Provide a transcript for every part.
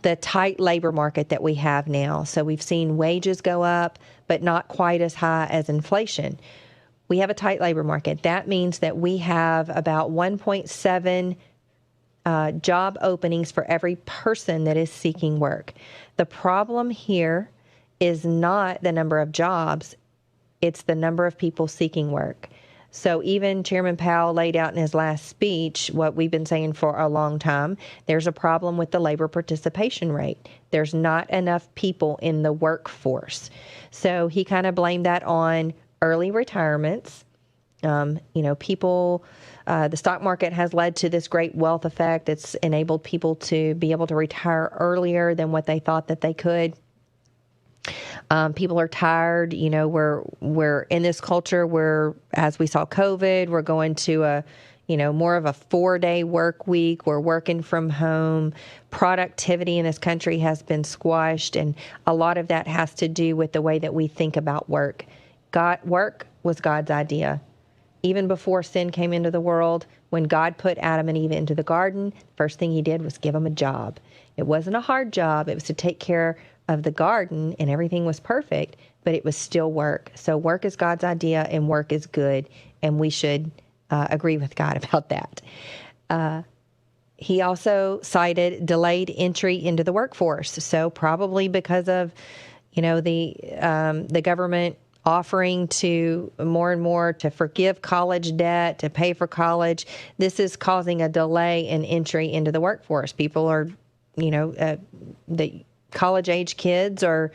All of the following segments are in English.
the tight labor market that we have now. So we've seen wages go up, but not quite as high as inflation. We have a tight labor market. That means that we have about 1.7 job openings for every person that is seeking work. The problem here is not the number of jobs, it's the number of people seeking work. So even Chairman Powell laid out in his last speech what we've been saying for a long time. There's a problem with the labor participation rate. There's not enough people in the workforce. So he kind of blamed that on early retirements. People, the stock market has led to this great wealth effect. It's enabled people to be able to retire earlier than what they thought that they could. People are tired. We're in this culture where, as we saw COVID, we're going to more of a 4-day work week. We're working from home. Productivity in this country has been squashed, and a lot of that has to do with the way that we think about work. Work was God's idea. Even before sin came into the world, when God put Adam and Eve into the garden, the first thing he did was give them a job. It wasn't a hard job. It was to take care of the garden, and everything was perfect, but it was still work. So work is God's idea, and work is good, and we should agree with God about that. He also cited delayed entry into the workforce. So probably because of, the government offering to more and more to forgive college debt, to pay for college, this is causing a delay in entry into the workforce. People are, the college-age kids are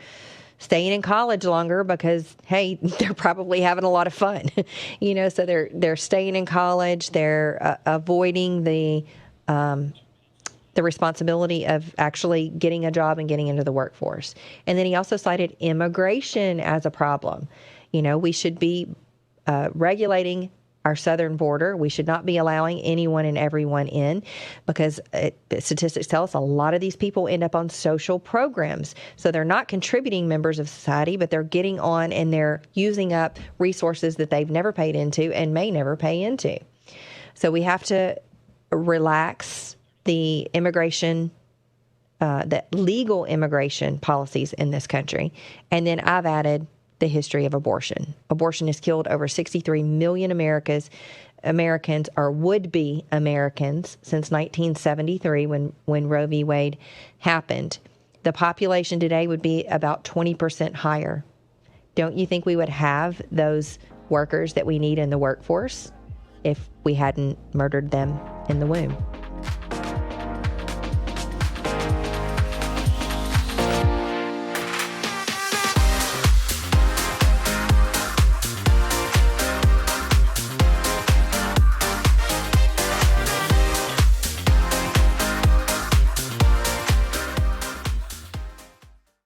staying in college longer because, hey, they're probably having a lot of fun, so they're staying in college. They're avoiding the responsibility of actually getting a job and getting into the workforce. And then he also cited immigration as a problem. We should be regulating our southern border. We should not be allowing anyone and everyone in, because statistics tell us a lot of these people end up on social programs. So they're not contributing members of society, but they're getting on and they're using up resources that they've never paid into and may never pay into. So we have to relax the legal immigration policies in this country. And then I've added the history of abortion. Abortion has killed over 63 million Americans or would-be Americans since 1973 when Roe v. Wade happened. The population today would be about 20% higher. Don't you think we would have those workers that we need in the workforce if we hadn't murdered them in the womb?